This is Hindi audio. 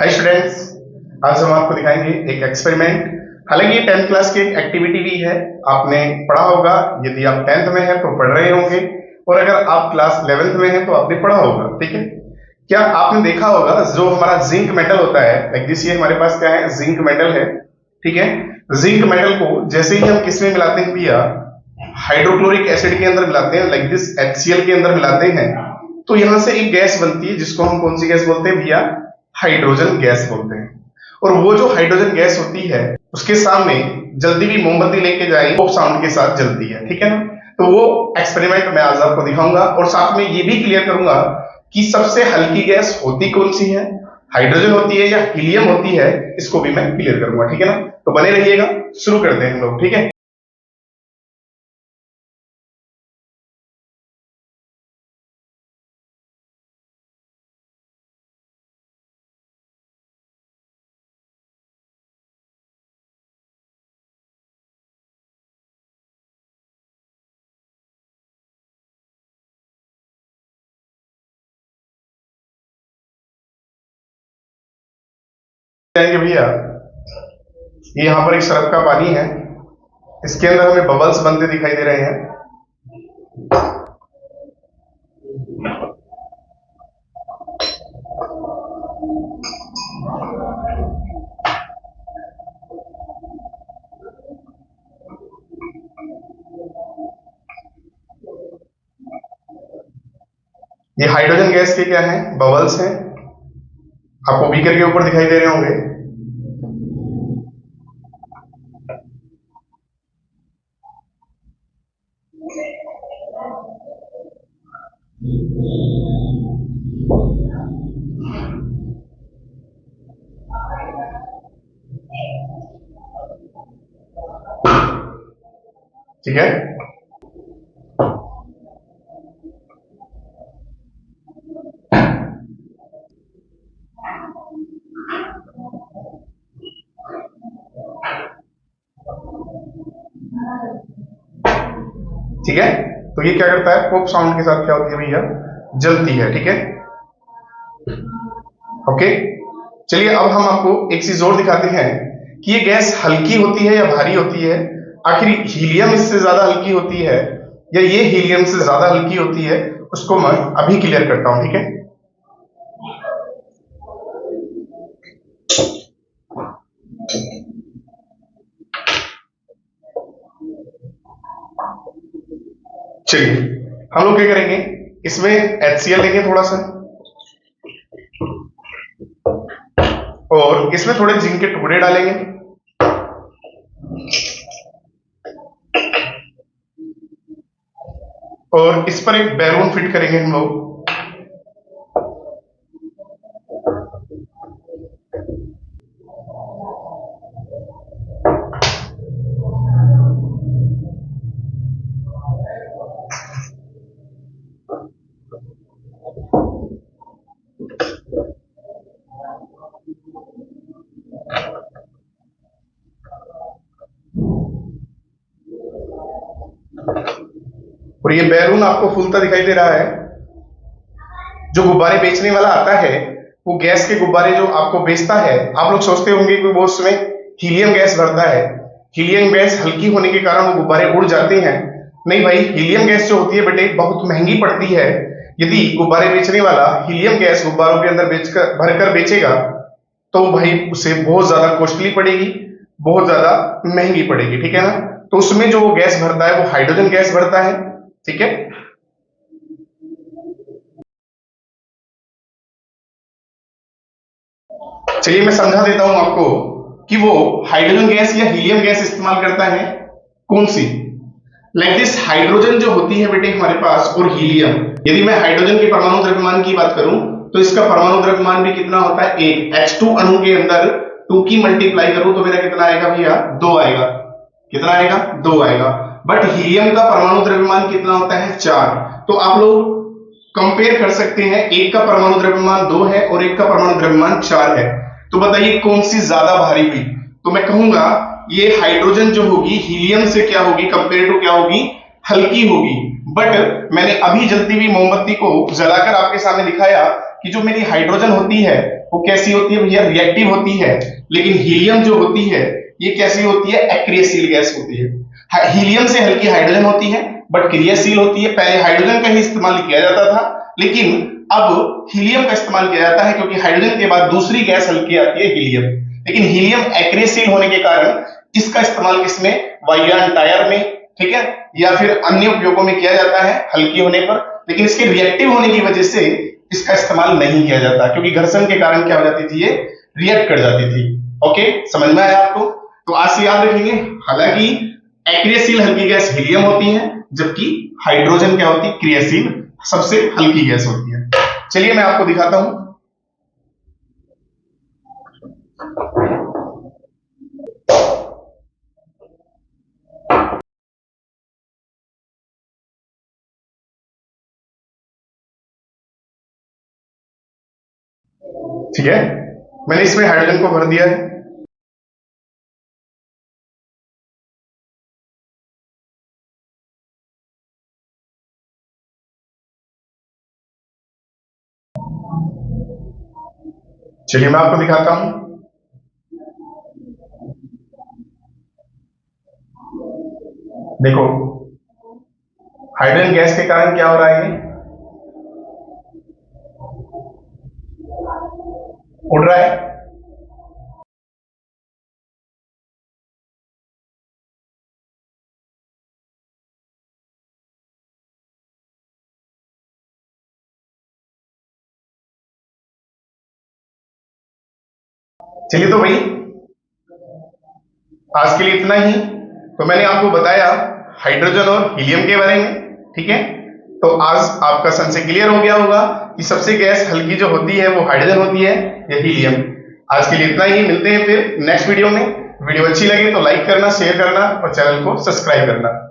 हाय स्टूडेंट्स, आज हम आपको दिखाएंगे एक एक्सपेरिमेंट। हालांकि ये 10th क्लास की एक एक्टिविटी भी है, आपने पढ़ा होगा। यदि आप 10th में हैं तो पढ़ रहे होंगे, और अगर आप क्लास 11th में हैं तो आपने पढ़ा होगा। ठीक है, क्या आपने देखा होगा जो हमारा जिंक मेटल होता है, लाइक दिस, ये हमारे पास क्या है, जिंक मेटल है। ठीक है, जिंक मेटल को जैसे ही हम किस में मिलाते हैं भैया, हाइड्रोक्लोरिक एसिड के अंदर मिलाते हैं, लाइक दिस HCl के अंदर मिलाते हैं, तो यहां से एक गैस बनती है जिसको हम कौन सी गैस बोलते हैं भैया, हाइड्रोजन गैस बोलते हैं। और वो जो हाइड्रोजन गैस होती है उसके सामने जल्दी भी मोमबत्ती लेके जाए पॉप साउंड के साथ जलती है। ठीक है ना, तो वो एक्सपेरिमेंट मैं आज आपको दिखाऊंगा, और साथ में ये भी क्लियर करूंगा कि सबसे हल्की गैस होती कौन सी है, हाइड्रोजन होती है या हीलियम होती है, इसको भी मैं क्लियर करूंगा। ठीक है ना, तो बने रहिएगा, शुरू करते हैं हम लोग। ठीक है, जाएंगे भैया, ये यहां पर एक शरब का पानी है, इसके अंदर हमें बबल्स बनते दिखाई दे रहे हैं। ये हाइड्रोजन गैस के क्या है, बबल्स हैं, आपको बीकर के ऊपर दिखाई दे रहे होंगे। ठीक है, ठीक है, तो ये क्या करता है, पॉप साउंड के साथ क्या होती है भैया, जलती है। ठीक है, ओके, चलिए अब हम आपको एक चीज और दिखाते हैं कि ये गैस हल्की होती है या भारी होती है। आखिर हीलियम इससे ज्यादा हल्की होती है या ये हीलियम से ज्यादा हल्की होती है, उसको मैं अभी क्लियर करता हूं। ठीक है, चलिए हम लोग क्या करेंगे, इसमें HCl लेंगे थोड़ा सा, और इसमें थोड़े जिंक के टुकड़े डालेंगे, और इस पर एक बैलून फिट करेंगे हम लोग। और ये बैलून आपको फूलता दिखाई दे रहा है। जो गुब्बारे बेचने वाला आता है, वो गैस के गुब्बारे जो आपको बेचता है, आप लोग सोचते होंगे कि वो उसमें हीलियम गैस भरता है, हीलियम गैस हल्की होने के कारण वो गुब्बारे उड़ जाते हैं। नहीं भाई, हीलियम गैस जो होती है बेटे बहुत महंगी पड़ती है। यदि गुब्बारे बेचने वाला हीलियम गैस गुब्बारों के अंदर बेचकर भरकर बेचेगा तो भाई उसे बहुत ज्यादा कॉस्टली पड़ेगी, बहुत ज्यादा महंगी पड़ेगी। ठीक है ना, तो उसमें जो वो गैस भरता है वो हाइड्रोजन गैस भरता है। ठीक है, चलिए मैं समझा देता हूं आपको कि वो हाइड्रोजन गैस या हीलियम गैस इस्तेमाल करता है कौन सी। लाइक दिस, हाइड्रोजन जो होती है बेटे हमारे पास, और हीलियम, यदि मैं हाइड्रोजन के परमाणु द्रव्यमान की बात करूं तो इसका परमाणु द्रव्यमान भी कितना होता है, एक। H2 अणु के अंदर 2 की मल्टीप्लाई करूं तो मेरा कितना आएगा भैया, 2 आएगा। कितना आएगा, 2 आएगा। बट हीलियम का परमाणु द्रव्यमान कितना होता है, 4। तो आप लोग कंपेयर कर सकते हैं, एक का परमाणु द्रव्यमान 2 है और एक का परमाणु द्रव्यमान 4 है, तो बताइए कौन सी ज्यादा भारी हुई। तो मैं कहूंगा ये हाइड्रोजन जो होगी हीलियम से क्या होगी, कंपेयर टू क्या होगी, हल्की होगी। बट मैंने अभी जलती हुई मोमबत्ती को जलाकर आपके सामने दिखाया कि जो मेरी हाइड्रोजन होती है वो कैसी होती है भैया, रिएक्टिव होती है, लेकिन हीलियम जो होती है ये कैसी होती है, एक्रियशील गैस होती है। हीलियम से हल्की हाइड्रोजन होती है बट क्रियाशील होती है। पहले हाइड्रोजन का ही इस्तेमाल किया जाता था, लेकिन अब हीलियम का इस्तेमाल किया जाता है, क्योंकि हाइड्रोजन के बाद दूसरी गैस हल्की आती है हीलियम। लेकिन हीलियम एक्रियशील होने के कारण इसका इस्तेमाल किसमें, वायुयान टायर में, ठीक है, या फिर अन्य उपयोगों में किया जाता है हल्की होने पर। लेकिन इसके रिएक्टिव होने की वजह से इसका इस्तेमाल नहीं किया जाता, क्योंकि घर्षण के कारण क्या हो जाती थी, ये रिएक्ट कर जाती थी। ओके, समझ में आया आपको? तो आज से याद रखेंगे, हालांकि एक्रियशील हल्की गैस हीलियम होती है, जबकि हाइड्रोजन क्या होती है, क्रियाशील सबसे हल्की गैस होती है। चलिए मैं आपको दिखाता हूं। ठीक है, मैंने इसमें हाइड्रोजन को भर दिया है। चलिए मैं आपको दिखाता हूं। देखो, हाइड्रोजन गैस के कारण क्या हो रहा है, उड़ रहा है। चलिए तो भाई आज के लिए इतना ही। तो मैंने आपको बताया हाइड्रोजन और हीलियम के बारे में, ठीक है। तो आज आपका संशय क्लियर हो गया होगा कि सबसे गैस हल्की जो होती है वो हाइड्रोजन होती है या हीलियम। आज के लिए इतना ही, मिलते हैं फिर नेक्स्ट वीडियो में। वीडियो अच्छी लगे तो लाइक करना, शेयर करना और चैनल को सब्सक्राइब करना।